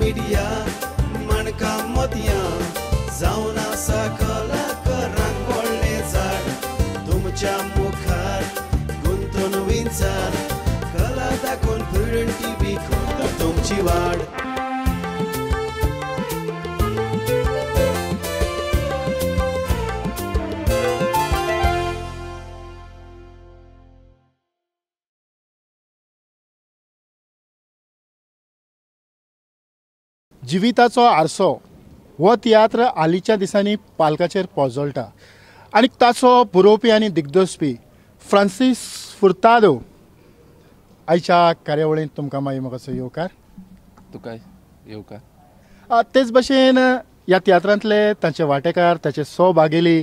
Media मणका मोतयां जावन आसा कलाकारांक व्हडलें झाड तुमच्या मुखार गुंतून विंचार कला दाखोवन प्रुडंट टीव्ही करता तुमची वाड. जिविताचो आरसो हो तियात्र हालींच्या दिसांनी पालकाचेर पोजळटा आनी ताचो बरोवपी आनी दिग्दर्शपी फ्रांसीस फुर्तादो आयच्या कार्यावळींत तुमकां मागीर म्हाका येवकार. तुका येवकार. तेच भशेन ह्या तियात्रांतले तांचे वांटेकार ताचे सहभागिली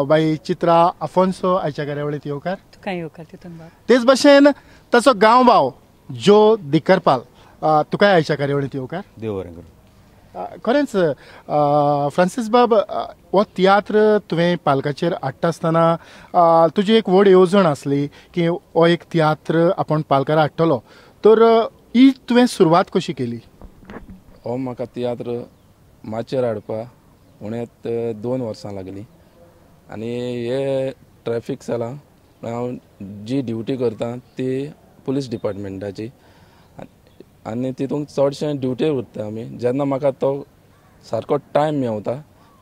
बाई चित्रा आफोन्सो आयच्या कार्यावळींत येवकार. तुका येवकार तितून. तेच भशेन ताचो गांवभाव जो दिकरपाल तुकाय आयच्या कार्यावळींत येवकार. देव बरें करूं. खरेंच फ्रांसीस बाब हो तियात्र तुवें पालकाचेर हाडटा आसतना तुजी एक व्हड येवजण आसली की हो एक तियात्र आपण पालकार हाडटलो, तर ही तुवें सुरवात कशी केली? हो म्हाका तियात्र माचेर हाडपाक उणेंत 2 वर्सां लागलीं आनी हे ट्रॅफिक सेलां हांव जी ड्युटी करता ती पुलीस डिपार्टमेंटाची आनी तितूंत चडशें ड्युटी उरता आमी. जेन्ना म्हाका तो सारको टायम मेवता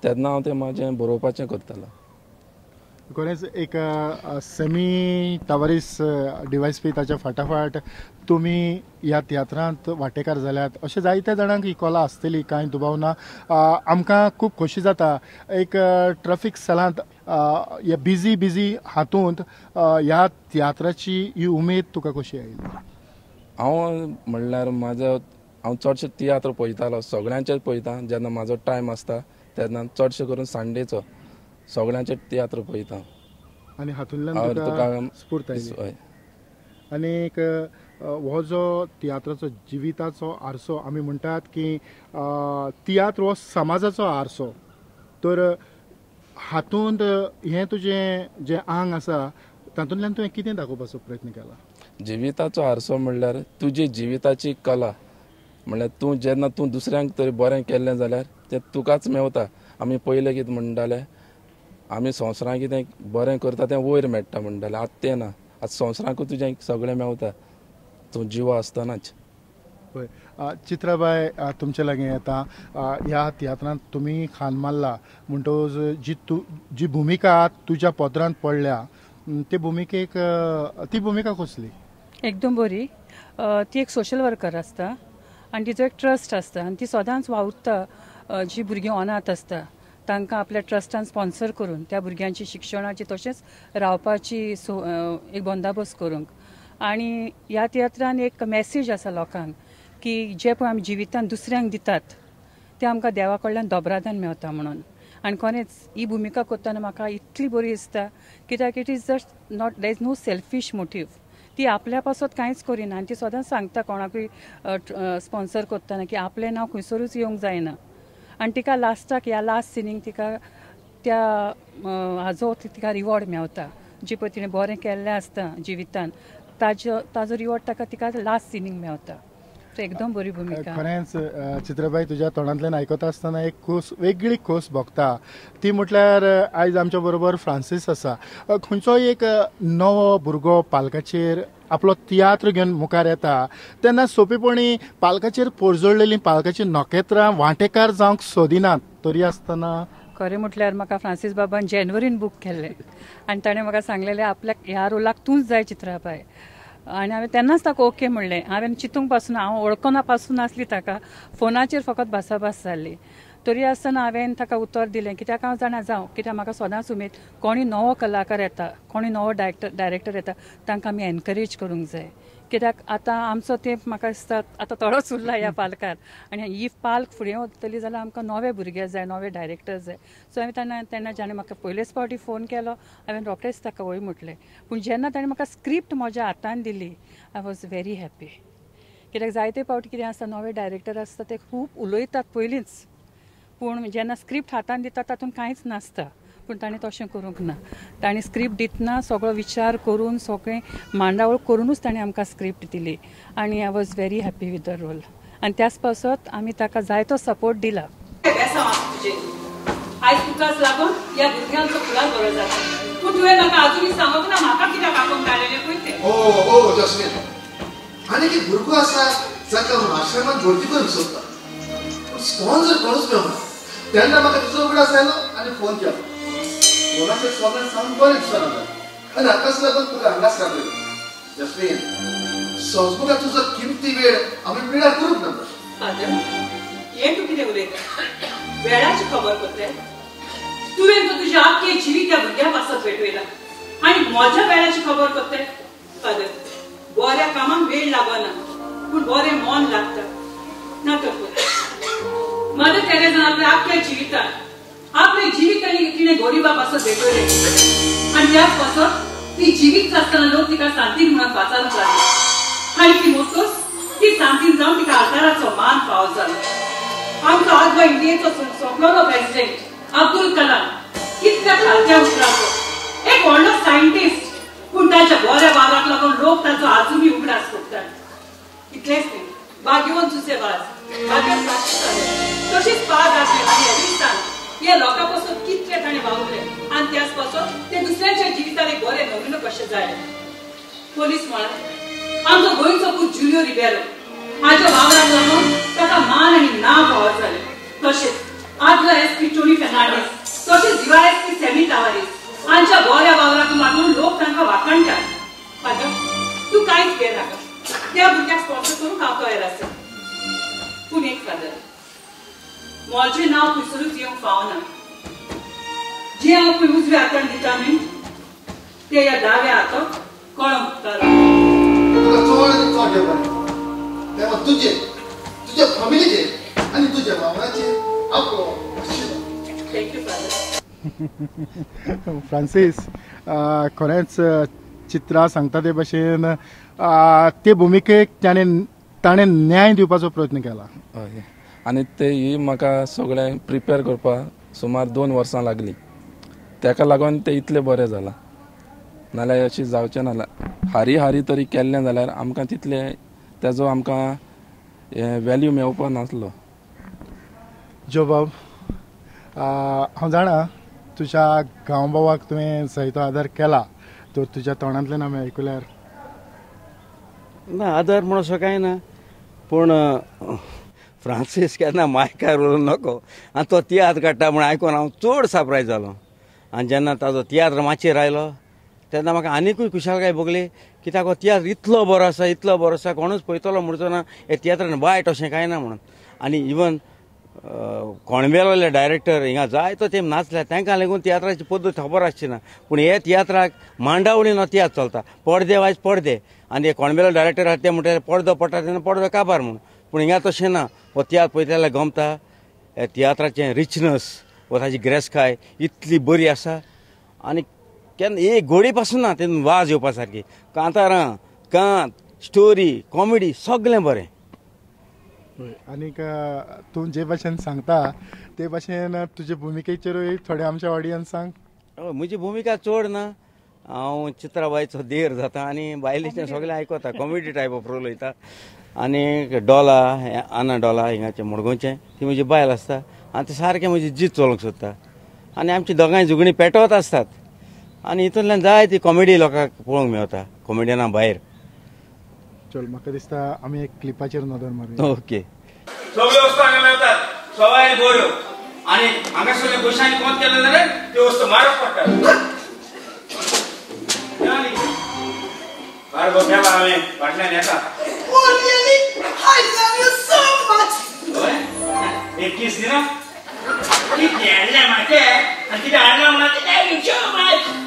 तेन्ना हांव तें म्हाजें बरोवपाचें करतालो. खरेंच एक सेमी टावरीस डिवायस ताच्या फाटाफाट तुमी ह्या तियात्रांत वांटेकार जाल्यात अशें जायत्या जाणांक ही कला आसतली, कांय दुबाव ना. आमकां खूब खोशी जाता एक ट्रॅफिक सेलांत ह्या बिजी हातूंत ह्या तियात्राची ही उमेद तुका कशी आयली? हांव म्हणल्यार हांव चडशें तियात्र पळयतालो, सगळ्यांचेच पळयता. जेन्ना म्हाजो टायम आसता तेन्ना चडशें करून संडेचो सगळ्यांचेच तियात्र पळयता आनी हातूंतल्यान तुका स्फूर्त आयली. आनीक हो जो तियात्राचो जिविताचो आरसो आमी म्हणटात की तियात्र हो समाजाचो आरसो, तर हातूंत हें तुजें जें आंग आसा तातूंतल्यान तुवें कितें दाखोवपाचो प्रयत्न केला? जिविताचो आरसो म्हणल्यार तुजी जिविताची कला. म्हणल्यार तूं जेन्ना तूं दुसऱ्यांक तरी बरें केल्लें जाल्यार तें तुकाच मेवता. आमी पयलें कितें म्हणटाले आमी संवसारांत कितें बरें करता तें वयर मेळटा म्हणटाले, आतां तें ना. आतां संवसारांकूय तुजें सगळें मेवता तूं जिवो आसतनाच. पळय चित्राबाय तुमचे लागीं येता. ह्या तियात्रांत तुमी खान मारला म्हणटच जी भुमिका तुज्या पदरांत पडल्या ते भुमिकेक ती भुमिका कसली? एकदम बरी. ती एक सोशल वर्कर आसता आनी तिचो एक ट्रस्ट आसता आनी ती सदांच वावुरता जी भुरगीं अनाथ आसता तांकां आपल्या ट्रस्टान स्पॉन्सर करून त्या भुरग्यांची शिक्षणाची तशेंच रावपाची एक बंदोबस्त करूंक. आनी ह्या तियात्रान एक मॅसेज आसा लोकांक की जे पळय आमी जिवितांत दुसऱ्यांक दितात ते आमकां देवा कडल्यान दोबरादान मेवता म्हणून. आनी खरेंच ही भुमिका करतना म्हाका इतली बरी दिसता कित्याक it is just not there is no selfish motive. ती आपल्या पासत कांयच करिना आनी ती सदांच सांगता कोणाकूय स्पॉन्सर करतना की आपलें नांव खंयसरूच येवंक जायना. आनी तिका लास्टाक ह्या लास्ट सिनींग तिका त्या हाजो तिका रिवॉर्ड मेवता जी पळय तिणें बरें केल्लें आसता जिवितान ताजो रिवॉर्ड तिका लास्ट सिनींग मेवता. एकदम बरी भुमिका. खरेंच चित्राबाई तुज्या तोंडांतल्यान आयकता आसतना एक खोस वेगळी खोस भोगता. ती म्हटल्यार आयज आमच्या बरोबर फ्रांसीस आसा. खंयचोय एक नवो भुरगो पालकाचेर आपलो तियात्र घेवन मुखार येता तेन्ना सोंपेपणी पालकाचेर पोरजोळलेलीं पालकाची नखेत्रां वांटेकार जावंक सोदिनात. तरी आसतना खरें म्हटल्यार म्हाका फ्रांसीस बाबान जेनवरीन बूक केल्लें आनी ताणें म्हाका सांगलेलें आपल्याक ह्या रोलाक तूंच जाय चित्राबाय. आनी हांवें तेन्नाच ताका ओके म्हणलें. हांवें चिंतूंक पासून हांव वळखना पासून आसली ताका फोनाचेर फकत भासाभास जाल्ली. तरी आसतना हांवें ताका उतर दिलें कित्याक हांव जाणा जावं कित्याक म्हाका सदांच उमेद कोणी नवो कलाकार येता कोणी नवो डायरेक्टर येता तांकां आमी एनकरेज करूंक जाय. कित्याक आतां आमचो तेंप म्हाका दिसता आतां थोडोच उरला ह्या पालकार आनी ही पालक फुडें वतली जाल्यार आमकां नवे भुरगे जाय नवे डायरेक्टर जाय. सो हांवें तेन्ना जेणे म्हाका पयलेच फावटी फोन केलो हांवें रोखडेंच ताका वय म्हटलें. पूण जेन्ना ताणें म्हाका स्क्रिप्ट म्हज्या हातान दिली आय वॉज व्हेरी हॅप्पी. कित्याक जायते फावटी कितें आसता नवे डायरेक्टर आसता ते खूब उलयतात पयलींच पूण जेन्ना स्क्रिप्ट हातान दितात तातूंत कांयच नासता. पूण ताणें तशें करूंक ना. ताणें स्क्रिप्ट दितना सगळो विचार करून सगळें मांडावळ करूनच ताणें आमकां स्क्रिप्ट दिली आनी I was very happy with the role. आनी त्याच पासत आमी ताका जायतो सपोर्ट दिला. आयज तुकाच लागून ह्या भुरग्यांचो फुडार बरो जाता. पूण तुवें म्हाका अजुनूय सांगूंक ना म्हाका कित्याक आपोवन धाडलेलें पळय तें. ओ जस्मीन, आनीक एक भुरगो आसा जाका हांव आश्रमांत भरती करूंक सोदता. पूण स्पॉन्सर कोणूच मेळना. तेन्ना म्हाका तुजो उगडास आयलो आनी फोन केलो. फोनाचेर सगळें सामकें बरें दिसना आनी हाकाच लागून तुका हांगाच घातलें. जस्मीन, सोजमुगा तुजो किमती वेळ आमी पिड्यार करूंक नाका. फादर, हें तूं कितें उलयता? वेळाची खबर करता. तुवें तो तुज्या आख्खे जिवीत त्या भुरग्या पासत भेटयला आनी म्हज्या वेळाची खबर करता. फादर, बऱ्या कामाक वेळ लागना पूण बरें मन लागता. नाका मदर तेरेसान आपल्या आख्ख्या जिवितांत आपले जिवितांनी तिणें गरिबा पासत भेटयले आनी त्याच पासत ती जिवीत आसतना लोक तिका सांतीन म्हणून वाचारूंक लागले आनी ती मोतोस ती सांतीन जावन तिका आदाराचो मान फावो जालो. आमचो आदलो इंडियेचो सोंपलोलो प्रेसिडेंट अब्दुल कलाम कितल्या खालच्या उतराचो एक व्हडलो सायंटिस्ट पूण ताच्या बऱ्या वावराक लागून लोक ताचो आजुनूय उगडास करतात. इतलेंच न्ही, भाग्यवंत सुसेबाज भाग्यवंत तशीच पाद आसले आनी अभिस्थान हे लोकां पासून कितले ताणें वावुरले आनी त्याच पासून ते दुसऱ्यांच्या जिवितान एक बरें नमुनो कशें जाय. पोलीस म्हळ्यार आमचो गोंयचो पूत जुलियो रिबेरो हाच्या वावराक लागून ताका मान आनी नांव फावो जालें. तशेंच आदलो एसपी टोनी फेर्नांडीस तशेंच दिवा एसपी सॅमी टावारीस हांच्या बऱ्या वावराक लागून लोक तांकां वाखणटात. फादर, तूं कांयच भियेनाका. त्या भुरग्याक स्पॉन्सर करूंक हांव तयार आसा. पूण एक फादर, म्हजें नांव खंयसरूच येवंक फावना. जें हांव पळय उजव्या हातान दिता न्ही तें ह्या दाव्या हाताक कळम उपकारता. तुका चड आनी चड देव बरें. तेव्हा तुझे तुझ्या फॅमिलीचे आणि तुझ्या वावराचे आपलो आशीर्वाद. Thank you father. फ्रांसीस, खरेंच चित्रां सांगता ते भशेन ते भुमिकेक ताणें न्याय दिवपाचो प्रयत्न केला. हय, आनी ते ही म्हाका सगळें प्रिपेर करपाक सुमार 2 वर्सां लागली. ताका लागून ते इतले बरें जाला. नाल्यार अशें जावचें नाल्या हारी तरी केल्लें जाल्यार आमकां तितलें तेजो आमकां वॅल्यू मेळपा नासलो. जो बाब, हांव जाणा तुज्या गांव भावाक तुवें जायतो आदार केला. तो तुज्या तोंडांतल्यान आमी आयकुल्यार ना आदार म्हणून असो कांय ना. पूण फ्रांसीस केन्ना मायकार उलोवंक नको आनी तो तियात्र काडटा म्हूण आयकून हांव चड सरप्रायज जालो. आनी जेन्ना ताजो तियात्र माचयेर आयलो तेन्ना म्हाका आनिकूय खुशालकाय भोगली. कित्याक हो तियात्र इतलो बरो आसा कोणूच पळयतलो म्हणचो ना हे तियात्रान वायट अशें कांय ना म्हणून. आनी इवन कोणबेलवाले डायरेक्टर हिंगा जायतो तेम नाचल्या तांकां लागून तियात्राची पद्दत खबर आसची ना. पूण हे तियात्राक मांडावळीन हो तियात्र चलता. पडदे वायज पडदे आनी हे कोणबेलो डायरेक्टर आसा ते म्हणटा पडदो पडटा तेन्ना पडदो काबार म्हणून. पूण हिंगा तशें ना. हो तियात्र पळयता जाल्यार गमता. हे तियात्राचें रिचनस वा ताची ग्रेसकाय इतली बरी आसा. आनी केन्ना एक घोडी पासून ना तेतून वाज येवपा सारकी. कांतारां, कांत, स्टोरी, कॉमेडी सगळें बरें. आनीक तूं जे भाशेन सांगता ते भाशेन तुजे भुमिकेचेरूय थोडे आमच्या ऑडियन्सांक. म्हजी भुमिका चड ना. हांव चित्राबाईचो देर जाता आनी बायलेचें सगळें आयकता. कॉमेडी टायप ऑफ रोल वयता. आनी डॉला आना डॉला हिंगाचें मडगांवचें ती म्हजी बायल आसता आनी ते सारकें म्हजी जीत चलोवंक सोदता. आनी आमची दोगांय झुगणी पेटवत आसतात. आनी हितूंतल्यान जाय ती कॉमेडी लोकांक पळोवंक मेळटा कॉमेडियना भायर. चल, म्हाका दिसता आमी एक क्लिपाचेर नदर मारूया. ओके. सगळ्यो वस्तू हांगा मेळटात. सवाय बऱ्यो आनी हांगा सगळे पयशांनी कोंत केले जाल्यार त्यो वस्तू मारप पडटात. बारगो मेला हांवें फाटल्यान येता. एक किस दिना कितें हाडलें म्हाका आनी कितें हाडलां म्हणून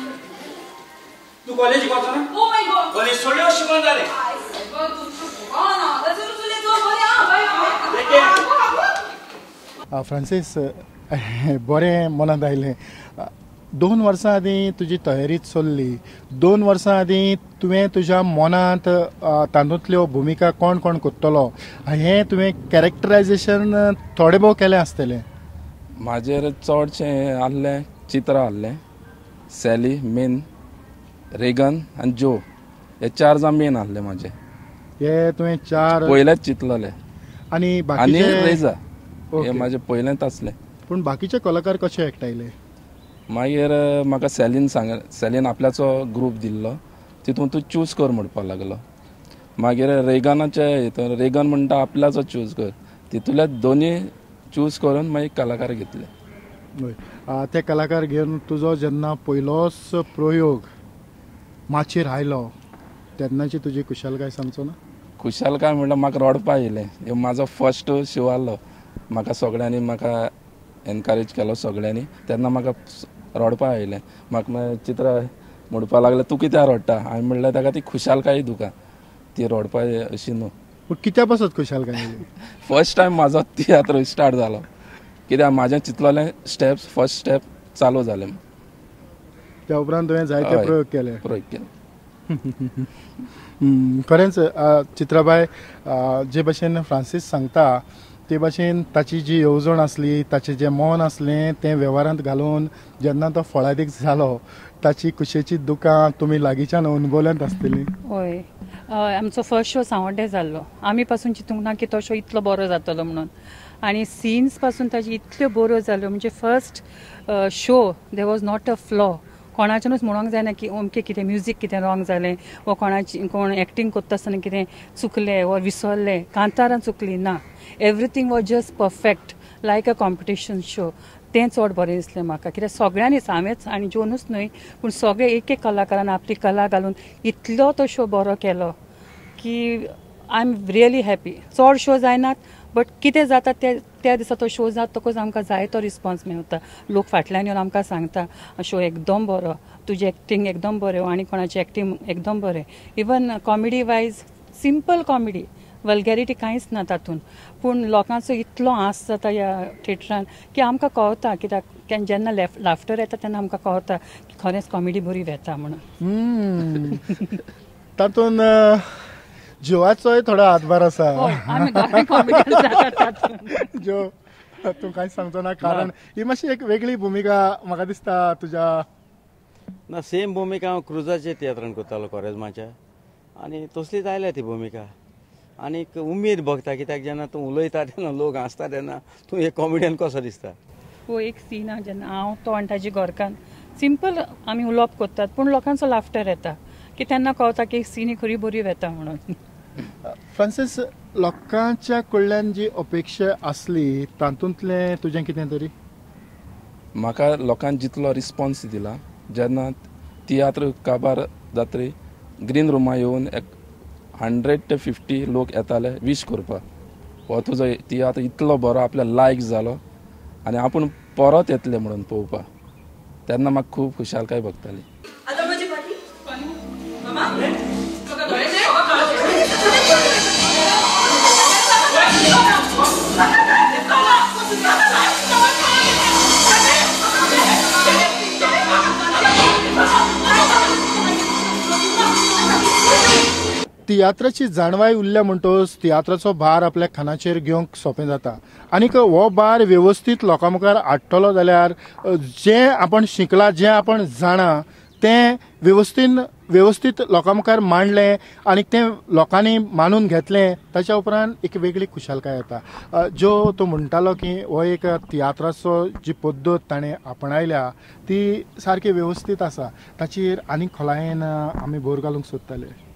तूं कॉलेजीक वचना? Oh my God. कॉलेज सोडल्यो शिकून जालें. फ्रांसीस, बरें मनांत आयलें. 2 वर्सां आदीं तुजी तयारी चल्ली. 2 वर्सां आदीं तुवें तुज्या मनांत तातूंतल्यो भुमिका कोण कोण करतलो हें तुवें कॅरेक्टरायजेशन थोडें भोव केलें आसतलें. म्हाजेर चडशें आहलें चित्रां आहलें. सॅली मेन, रेगन आनी जो हे 4 जाण मेन आहले म्हाजे. हे तुवें 4 पयलेच चिंतलेले. आणि आणि बाकीचे रेजा ओके. हे माझे पयलेंच आसले. पूण बाकीचे कलाकार कशे एकठायले? मागीर म्हाका सेलीन आपल्याचो ग्रूप दिल्लो, तितून तूं चूज कर म्हणपाक लागलो. मागीर रेगनाचे हितून रेगन म्हणटा आपल्याचो चूज कर, तितूंतले दोनी चूज करून मागीर कलाकार घेतले. ते कलाकार घेवन तुजो जेन्ना पयलोच प्रयोग माचयेर आयलो तेन्नाची तुजी कुशलकाय सांगचो ना? खुशालकाय म्हणल्यार म्हाका रडपा येयलें. ह्यो म्हाजो फर्स्ट शो आहलो. म्हाका सगळ्यांनी म्हाका एनकरेज केलो सगळ्यांनी. तेन्ना म्हाका रडपा येयलें. म्हाका चित्र म्हणपाक लागलें तूं कित्याक रडटा? हांवें म्हणलें ताका ती खुशालकाय तुका, ती रडपा अशी न्हू. पूण कित्या पासत कुशलकाय? फर्स्ट टायम म्हाजो तियात्र स्टार्ट जालो, कित्याक म्हाजें चिंतलोलें स्टेप्स फर्स्ट स्टेप चालू जालें. त्या उपरांत तुवें जायते प्रयोग केले. खरेंच चित्राबाई, जे भशेन फ्रांसीस सांगता ते भशेन ताची जी येवजण आसली, ताचें जें मन आसलें तें वेव्हारांत घालून जेन्ना तो फळादीक जालो ताची खुशेची दुकां तुमी लागींच्यान अनुभवल्यांत आसतलीं. हय, आमचो फर्स्ट शो सांवड्डे जाल्लो. आमी पासून चिंतूंक ना की तो शो इतलो बरो जातलो म्हणून. आनी सीन्स पासून ताजी इतल्यो बऱ्यो जाल्यो. म्हणजे first show there was not a flaw. कोणाच्यानूच म्हणूंक जायना की अमकें कितें म्युजीक कितें रॉंग जालें, वा कोण एक्टींग करता आसतना कितें चुकलें वा विसरलें, कांतारान चुकली ना. Everything was just perfect like a competition show. तें चड बरें दिसलें म्हाका, कित्याक सगळ्यांनीच, हांवेंच आनी जोनूच न्हय पूण सगळे एक एक कलाकारान आपली कला घालून इतलो तो शो बरो केलो की आय एम रियली हॅपी. चड शो जायनात बट कितें जाता त्या दिसा तो शो जातकच आमकां जाय तो रिस्पॉन्स मेळटा. लोक फाटल्यान येवन आमकां सांगता शो एकदम बरो, तुजें एक्टींग एकदम बरें, आनी कोणाचें एक्टींग एकदम बरें. Even comedy wise simple comedy, vulgarity कांयच ना तातूंत, पूण लोकांचो इतलो आस जाता ह्या थिएटरान की आमकां कळटा. कित्याक जेन्ना लाफ्टर येता तेन्ना आमकां कळटा की खरेंच कॉमेडी बरी वेता म्हणून. तातूंत जिवाचोय थोडो हातभार आसा. जो तूं कांयच सांगचो ना, कारण ही मातशी एक वेगळी भुमिका म्हाका दिसता तुज्या. ना, सेम भुमिका हांव क्रुजाचे तियात्रान करतालो कॉरेजमाच्या, आनी तसलीच आयल्या ती भुमिका. आनी उमेद भोगता, कित्याक जेन्ना तूं उलयता तेन्ना लोक हांसता तेन्ना तूं एक कॉमेडियन कसो दिसता. हो एक सीन आहा जेन्ना हांव तो आनी ताजी घरकान सिंपल आमी उलोवप करतात पूण लोकांचो लाफ्टर येता की तेन्ना कळटा की सीन खरी बरी वेता म्हणून. फ्रांसीस, लोकांच्या कडल्यान जी अपेक्षा आसली तातूंतलें तुजें कितें तरी? म्हाका लोकांनी जितलो रिस्पॉन्स दिला, जेन्ना तियात्र काबार जातरी ग्रीन रुमा येवन 100 ते 50 लोक येताले विश करपाक, हो तुजो तियात्र इतलो बरो आपल्या लायक जालो आनी आपूण परत येतले म्हणून पळोवपाक, तेन्ना म्हाका खूब खुशालकाय भोगताली. तियात्राची जाणवाय उरल्या म्हणटोच तियात्राचो भार आपल्या खानाचेर घेवंक सोंपें जाता. आनीक हो भार व्यवस्थीत लोकां मुखार हाडटलो जाल्यार जें आपण शिकला, जें आपण जाणा तें व्यवस्थीत लोकां मुखार मांडलें आनी तें लोकांनी मानून घेतलें, ताच्या उपरांत एक वेगळी खुशालकाय येता. जो तो म्हणटालो की हो एक तियात्राचो जी पद्दत ताणें आपणायल्या ती सारकी व्यवस्थीत आसा, ताचेर आनीक खोलायेन आमी भर घालूंक सोदताले.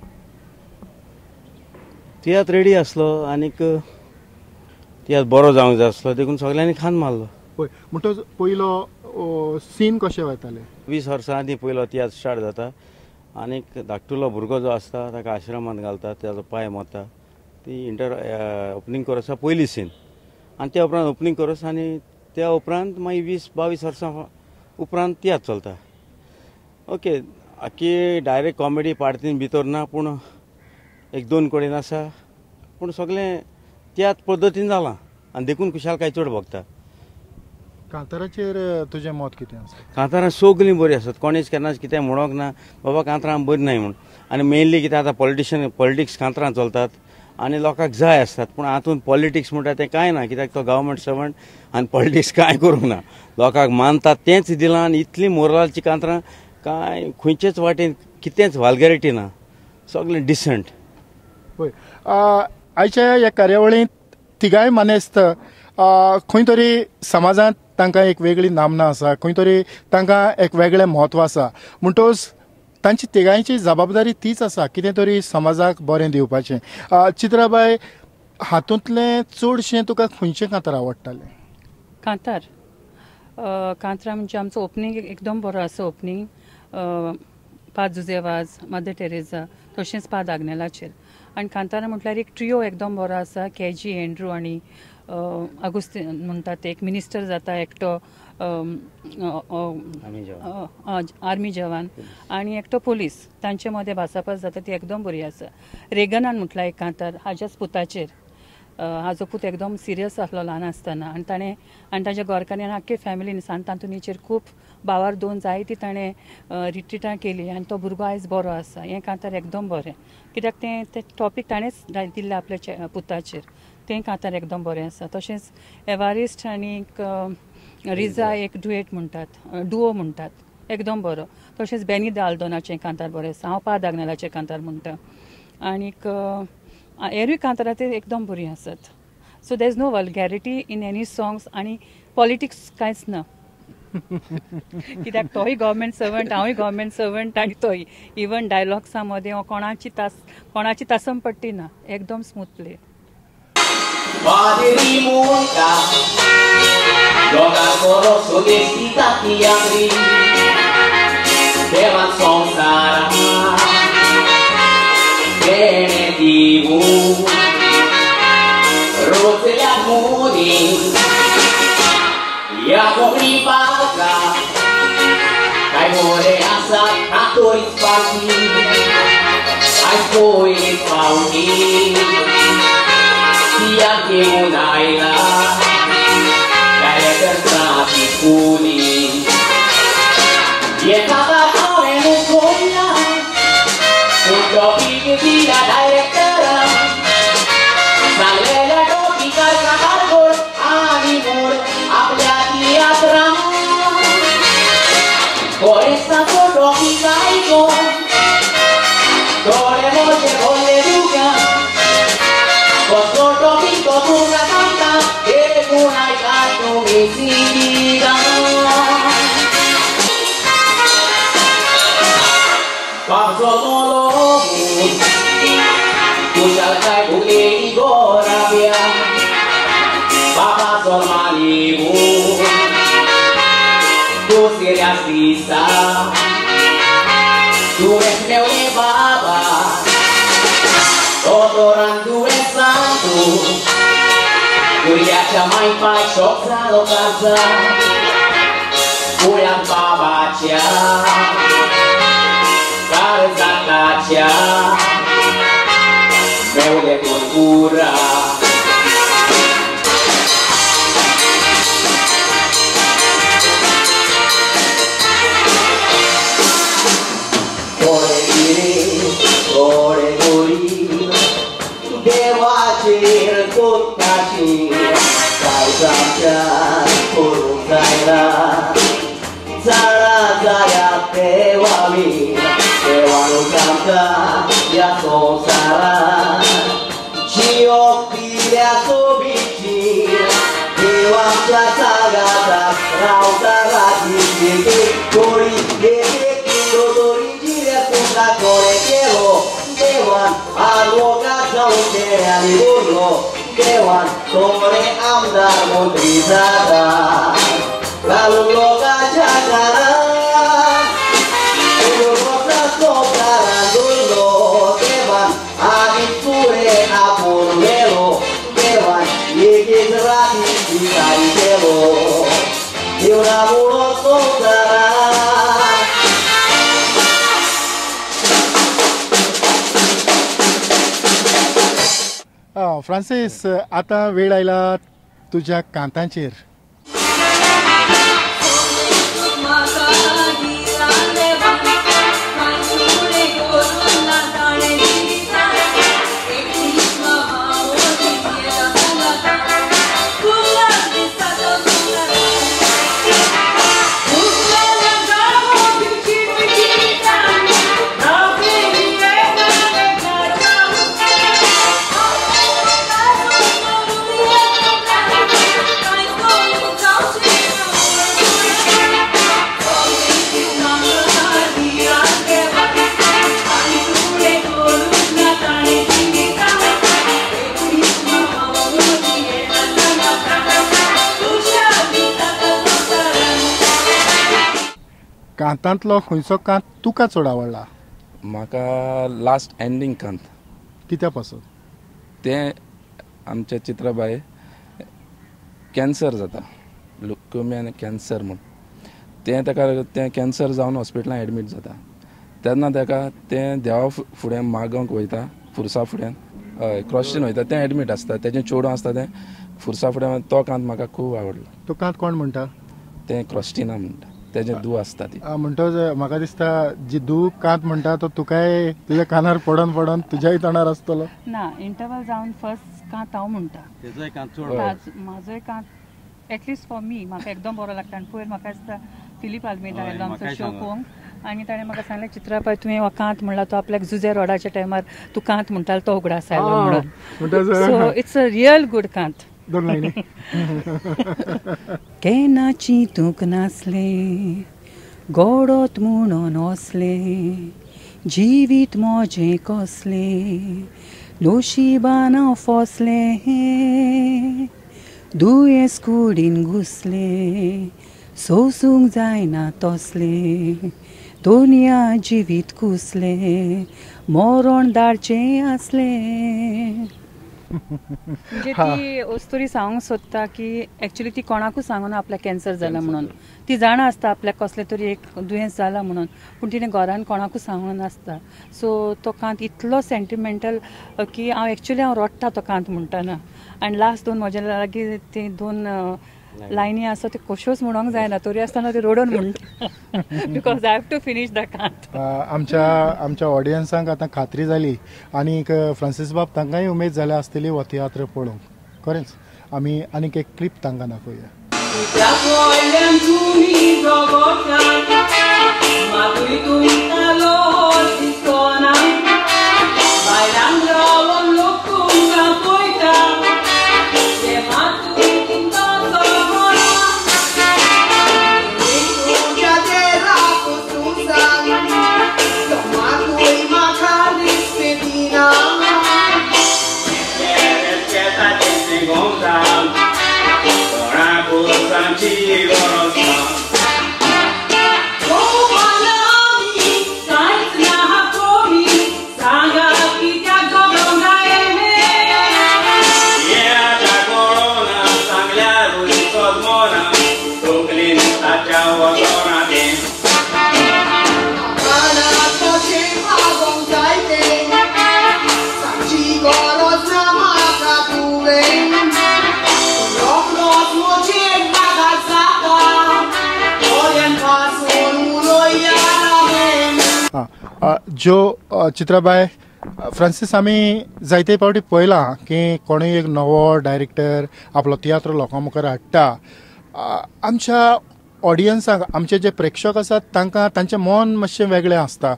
तियात्र रेडी आसलो आनीक तियात्र बरो जावंक जाय आसलो, देखून सगळ्यांनी खान मारलो. पळय म्हणटच पयलो सीन कशे वयताले? 20 वर्सां आदीं पयलो तियात्र स्टार्ट जाता आनीक धाकटुलो भुरगो जो आसता ताका आश्रमांत घालता, ताजो पांय मोडटा, ती ओपनिंग कोरसा पयली सीन, आनी त्या उपरांत ओपनिंग कोरस आनी त्या उपरांत मागीर 20-22 वर्सां उपरांत तियात्र चलता. ओके, आख्खी डायरेक्ट कॉमेडी पार्टीन भितर ना, पूण 1-2 कडेन आसा, पूण सगळें तियात्र पद्दतीन जालां आनी देखून खुशालकाय चड भोगता. कांताराचेर तुजें मत कितें आसा? कांतारां सगळीं बरीं आसात, कोणीच केन्नाच कितें म्हणोंक ना बाबा कांतारां बरीं नाय म्हूण. आनी मेनली कितें आतां पॉलिटिक्स कांतारां चलतात आनी लोकांक जाय आसतात, पूण हातूंत पॉलिटिक्स म्हणटा तें कांय ना, कित्याक तो गव्हर्मेंट सर्वंट आनी पॉलिटिक्स कांय करूंक ना. लोकांक मानतात तेंच दिलां आनी इतलीं मोरलाची कांतारां, कांय खंयचेच वाटेन कितेंच वाल्गॅरिटी ना, सगळें डिसंट. पळय आयच्या ह्या कार्यावळींत तिगाय मानेस्त खंय तरी समाजांत तांकां एक वेगळी नामना आसा, खंय तरी तांकां एक वेगळें म्हत्व आसा. म्हणटच तांची तिगांयची जबाबदारी तीच आसा कितें तरी समाजाक बरें दिवपाचें. चित्राबाई, हातूंतलें चडशें तुका खंयचें कांतार आवडटालें? कांतार म्हणजे आमचो ओपनिंग एकदम बरो आसा. ओपनिंग पाद जुजेवाज, मदर टेरेसा, तशेंच पाद आग्नेलाचेर. आनी कांतार म्हटल्यार एक ट्रियो एकदम बरो आसा. केजी, एंड्रू आनी अगुस्तीन म्हणटा ते एक मिनिस्टर जाता एकटो आर्मी जवान आनी एकटो पुलीस, तांचे मदें भासाभास जाता ती एकदम बरी आसा. रेगनान म्हटल्यार एक कांतार हाज्याच पुताचेर. हाजो पूत एकदम सिरियस आसलो ल्हान आसतना आनी ताज्या घरकान्यान आख्खे फॅमिलीन तातूंत खूब भावार दोन जायती ताणें रिट्रिटां केली आनी तो भुरगो आयज बरो आसा. हें कांतार एकदम बरें, कित्याक तें टॉपीक ताणेंच दिल्लें आपल्या पुताचेर. तें कांतार एकदम बरें आसा. तशेंच एवारिस्ट आनी रिजा एक डुओ म्हणटात एकदम बरो. तशेंच बेनी दाल्दोनाचें कांतार बरें आसा. हांव पाद आग्नेलाचें कांतार म्हणटा. आनीक हेरूय कांतारां ते एकदम बरीं आसात. So there is no vulgarity in any songs आनी पॉलिटिक्स कांयच ना. कित्याक तोय गव्हर्मेंट सर्वंट, हांवूय गव्हर्मेंट सर्वंट आनी तोय इवन डायलॉग्सां मदें कोणाची तासमपट्टी ना. एकदम smooth play. Padre monta, gioca colosso vestitati apri, deva sonsara, benedivo, rotte gli amori, ia copri paga, dai more asa, attori spaghi, ai poi pauni. Sia che un'aila dai terrati puni e cavatore non sogna un giochi che tira dai terra sale la topica il cavalcol animor appiati a trama por esta topica y con dole molte con le duca Posso vinto una santa e una canto mi sida Passo solo tu saltai pure di Goravia Papa sol Malibu tu seria stessa tu es meu e baba Odorando e santo Curiaccia mai fai scioccato casa Pure a babaccia Carza caccia Meu de cultura Ore Devo agire tutta Dai samca Kurungaira Zara zaya Dewami Dewanu samca Ya sonsara Cio pia sobici Dewa jasa gata Rauta rati Deke Kori Deke Dodori Jire Punta Kore Kelo Dewan Arwoka Zaudere Aliburno Dewan Tore Amdar Montrizada Lalu Loka Jakara Urosa Sokara Dullo Dewan Adit Sure Apur Melo Dewan Yekis Rati Dikari Kelo Yura Mulo Sokara Francis, आता वेळ आयला तुझ्या कांतांचेर. Yeah. कांतांतलो खंयचो कांत तुका चड आवडला? म्हाका last ending Kant. कित्या पासून? तें आमचे चित्राबाई कॅन्सर जाता, लुकेमिया आनी कॅन्सर म्हूण. तें कॅन्सर जावन हॉस्पिटलांत एडमीट जाता. तेन्ना ताका तें देवा फुडें मागोंक वयता, फुर्सा फुड्यान हय क्रॉसीन वयता, तें एडमीट आसता, तेजें चेडूं आसता तें फुर्सा फुडें. तो कांत म्हाका खूब आवडलो. तो कांत कोण म्हणटा? तें क्रॉस्टिना म्हणटा, तेजें धूव आसता ती. म्हणटच म्हाका दिसता जी धूव कांत म्हणटा तो तुकाय तुज्या कानार पडोन पडोन तुज्याय तोंडार आसतलो. ना, इंटरवल जावन फर्स्ट कांत हांव म्हणटा, म्हाजोय कांत एटलिस्ट फॉर मी म्हाका एकदम बरो लागता. आनी पयर म्हाका दिसता फिलीप आल्मेदा आयलो आमचो शो पळोवंक, आनी ताणें म्हाका सांगलें चित्राबाई तुवें हो कांत म्हणला तो आपल्याक जुजे रोडाच्या टायमार तूं कांत म्हणटालो तो उगडास आयलो म्हणून. So it's a real good Kant. दोन लायनी. केन्नाची तूक नासले गोडोत म्हणून वसले, जिवीत मोजे कसले नोशिबान फसले, दुयेंस कुडीन घुसले सोसूंक जायना तसले, दुनिया जिवीत कुसले मरण धाडचें आसलें. म्हणजे ती वस्तुरी सांगूंक सोदता की एक्चुली ती कोणाकूच सांगना आपल्याक कॅन्सर जाला म्हणून. ती जाणा आसता आपल्याक कसलें तरी एक दुयेंस जाला म्हणून, पूण तिणें घरान कोणाकूच सांगूंक नासता. सो तो कांत इतलो सेंटिमेंटल की हांव रडटा तो कांत म्हणटाना. आनी लास्ट दोन म्हज्या लागीं ते दोन लायनी आसा त्यो कश्योच म्हणूंक जायना, तरी आसतना ते रडोन म्हणटा because I have to finish the कांत. आमच्या ऑडियन्सांक आतां खात्री जाली आनी फ्रांसीस बाब तांकांय उमेद जाल्या आसतली हो तियात्र पळोवंक. खरेंच आमी आनीक एक क्लिप तांकां दाखोवया. ज्यो चित्राबाय फ्रांसीस आमी जायते फावटी पळयलां की कोणूय एक नवो डायरेक्टर आपलो तियात्र लोकां मुखार हाडटा, आमच्या ऑडियन्सांक आमचे जे प्रेक्षक आसात तांकां तांचें मन मातशें वेगळें आसता.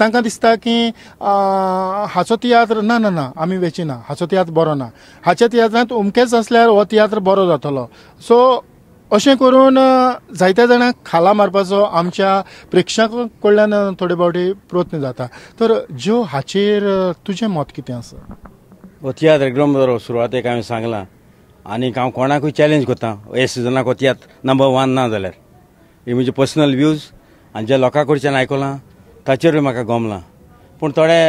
तांकां दिसता की हाचो तियात्र ना ना ना आमी वेचिना, हाचो तियात्र बरो ना, हाच्या तियात्रांत उमकेच आसल्यार हो तियात्र बरो जातलो. सो अशें करून जायत्या जाणांक खाला मारपाचो आमच्या प्रेक्षकां कडल्यान थोडे फावटी प्रयत्न जाता. तर ज्यो हाचेर तुजें मत कितें आसा? हो तियात्र एकदम बरो, सुरवातेक हांवें सांगलां आनी हांव कोणाकूय चॅलेंज करता हे सिजनाक हो तियात्र नंबर 1 ना जाल्यार. हे म्हजे पर्सनल व्यूज आनी जे लोकां कडच्यान आयकलां ताचेरूय म्हाका गमलां. पूण थोडे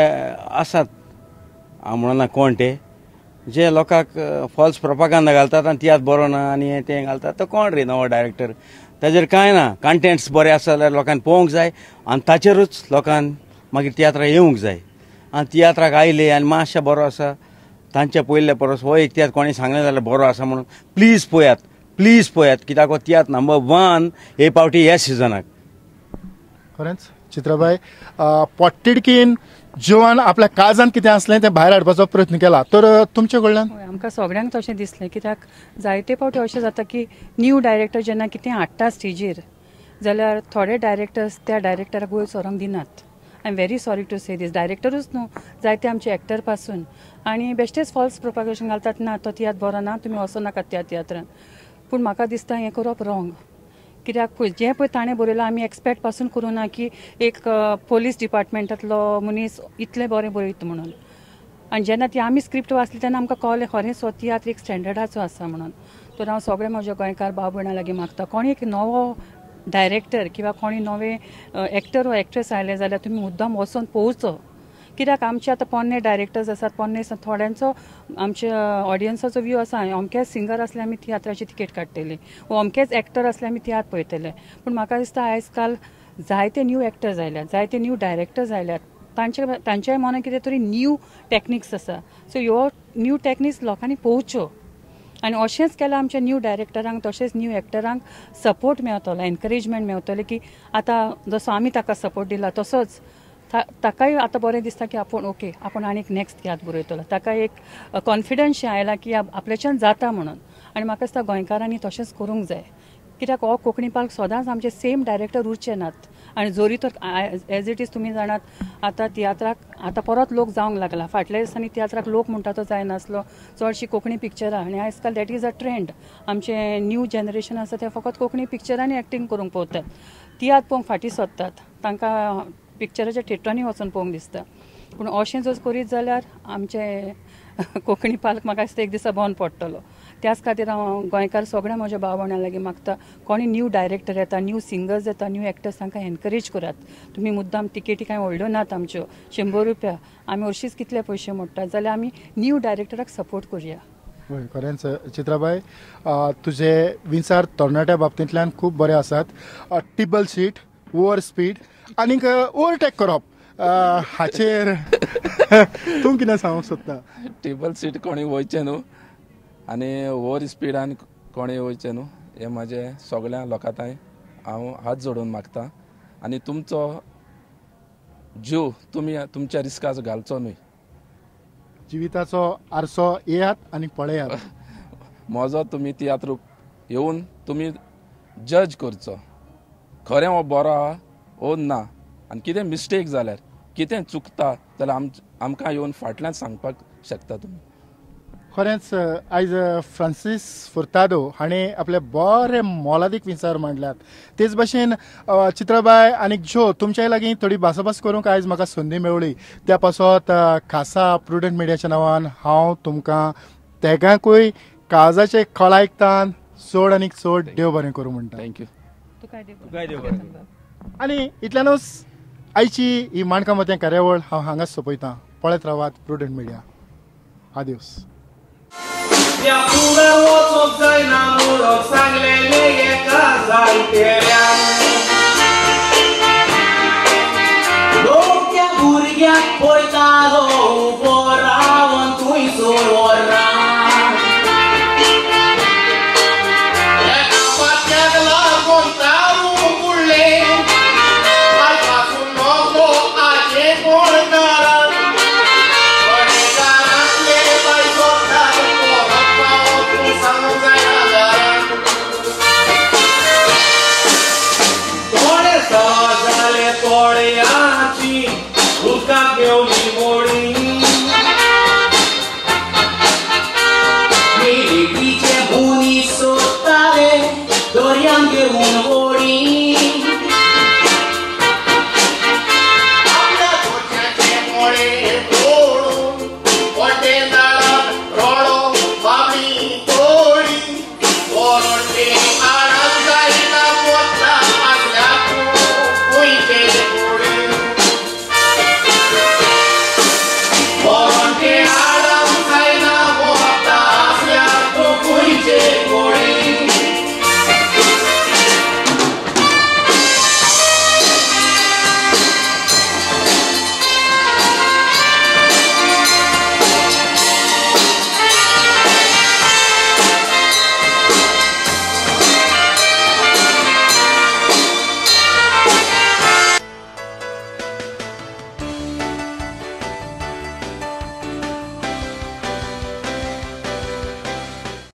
आसात, हांव म्हणना कोण ते, जे लोकांक फॉल्स प्रोपागंडा घालतात आनी तियात्र बरो ना आनी हें तें घालतात. तो कोण रे नवो डायरेक्टर? ताचेर कांय ना, कंटेंट्स बरे आसा जाल्यार लोकांनी पळोवंक जाय आनी ताचेरूच लोकांक मागीर तियात्राक येवंक जाय. आनी तियात्राक आयले आनी मातशें बरो आसा तांचे पयले परस हो एक तियात्र कोणी सांगलें जाल्यार बरो आसा म्हणून प्लीज पळयात, कित्याक हो तियात्र नंबर 1 हे फावटी ह्या सिजनाक. खरेंच चित्राबाई पोटतिडकीन जिवान आपल्या काळजांत कितें आसलें तें भायर हाडपाचो प्रयत्न केला. तर तुमचे कडल्यान? आमकां सगळ्यांक तशें दिसलें, कित्याक जायते फावटी अशें जाता की न्यू डायरेक्टर जेन्ना कितें हाडटा स्टेजीर जाल्यार थोडे डायरेक्टर्स त्या डायरेक्टराक वयर सरोंक दिनात. I am very sorry to say this. डायरेक्टरूच न्हू, जायते आमचे एक्टर पासून आनी बेश्टेच फॉल्स प्रोपागेशन घालतात. ना तो तियात्र बरो ना, तुमी वचो नाकात त्या तियात्रांत. पूण म्हाका दिसता हें करप रॉंग. कित्याक पळय जें पळय ताणें बरयलां आमी एक्सपेक्ट पासून करूं ना की एक पुलीस डिपार्टमेंटांतलो मनीस इतलें बरें बरयता म्हणून. आनी जेन्ना ती आमी स्क्रिप्ट वाचली तेन्ना आमकां कळ्ळें खरेंच हो तियात्र एक स्टँडर्डाचो आसा म्हणून. तर हांव सगळे म्हज्या गोंयकार भाव भयणां लागीं मागता, कोणी एक नवो डायरेक्टर किंवा कोणी नवे एक्टर वा एक्ट्रेस आयले जाल्यार तुमी मुद्दाम वचून पळोवचो कित्याक आमचे आतां पोन्ने डायरेक्टर्स आसात पोन्ने थोड्यांचो आमच्या ऑडियन्साचो व्यू आसा अमकेच सिंगर असले आमी तियात्राची तिकेट काडटली वा अमकेच एक्टर असले आमी तियात्र पळयतले पूण म्हाका दिसता आयज काल जायते न्यू एक्टर्स आयल्यात जायते न्यू डायरेक्टर्स आयल्यात तांच्याय मनात कितें तरी न्यू टॅक्निक्स आसा सो ह्यो न्यू टॅक्निक्स लोकांनी पळोवच्यो आनी अशेंच केल्यार आमच्या न्यू डायरेक्टरांक तशेंच न्यू एक्टरांक सपोर्ट मेळटलो एनकरेजमेंट मेळटलें की आतां जसो आमी ताका सपोर्ट दिला तसोच ताकाय आतां बरें दिसता की आपण आनीक नेक्स्ट तियात्र बरयतलो ताका एक कॉन्फिडन्स आयला की आपल्याच्यान जाता म्हणून आनी म्हाका दिसता गोंयकारांनी तशेंच करूंक जाय कित्याक हो कोंकणी पार्क सदांच आमचे सेम डायरेक्टर उरचे नात आनी जोरी तर एज इट इज तुमी जाणात आतां तियात्राक आतां परत लोक जावंक लागला फाटल्या दिसांनी तियात्राक लोक म्हणटा तो जायनासलो चडशी कोंकणी पिक्चरां आनी आयज काल दॅट इज अ ट्रेंड आमचे न्यू जनरेशन आसा ते फकत कोंकणी पिक्चरांनी एक्टींग करूंक पळयतात तियात्र पळोवंक फाटीं सरतात तांकां पिक्चराच्या थिएटरांनी वचून पळोवंक दिसता पूण अशें जर करीत जाल्यार आमचे कोंकणी पालक म्हाका दिसता एक दिसा बंद पडटलो त्याच खातीर हांव गोंयकार सगळ्या म्हज्या भाव भयणां लागीं मागता कोणी न्यू डायरेक्टर येता न्यू सिंगर्स येता न्यू एक्टर्स तांकां एनकरेज करात तुमी मुद्दाम तिकेटी कांय व्हडल्यो नात आमच्यो 100 रुपया आमी हरशींच कितले पयशे मोडटात जाल्यार आमी न्यू डायरेक्टराक सपोर्ट करुया हय खरेंच चित्राबाई तुजे विचार तरणाट्या बाबतींतल्यान खूब बरे आसात टिबल सीट ओवर स्पीड आनीक ओवरटेक करप हाचेर तूं कितें सांगूंक सोदता टेबल सीट कोणी वयचें न्हू आनी ओवर स्पिडान कोणी वयचें न्हू हें म्हाजें सगळ्या लोकांताय हांव हात जोडून मागता आनी तुमचो जीव तुमी तुमच्या रिस्कार घालचो न्हय जिविताचो आरसो येयात आनी पळयात म्हजो तुमी तियात्र येवन तुमी जज करचो खरें हो बरो आहा ओ ना आनी कितें मिस्टेक जाल्यार कितें चुकता जाल्यार आमकां येवन फाटल्यान सांगपाक शकता तुमी खरेंच आयज फ्रांसीस फुर्तादो हाणें आपले बरे मोलादीक विचार मांडल्यात तेच भाशेन चित्राबाई आनीक ज्यो तुमच्याय लागीं थोडी भासाभास करूंक आयज म्हाका संदी मेवळी त्या पासत खासा प्रुडंट मिडियाच्या नांवान हांव तुमकां तेगांकूय काळजाचे कळायकतान चड आनीक चड देव बरें करूं म्हणटा थँक्यू तुकाय देव बरें आनी इतल्यानूच आयची ही माणकां मतें कार्यावळ हांव हांगाच सोंपयतां पळयत रावात प्रुडंट मिडिया आदिवस त्या फुडें वचोंक जायना म्हणून सांगलेलें एका जायतेल्यान लोक त्या भुरग्याक पळयतालो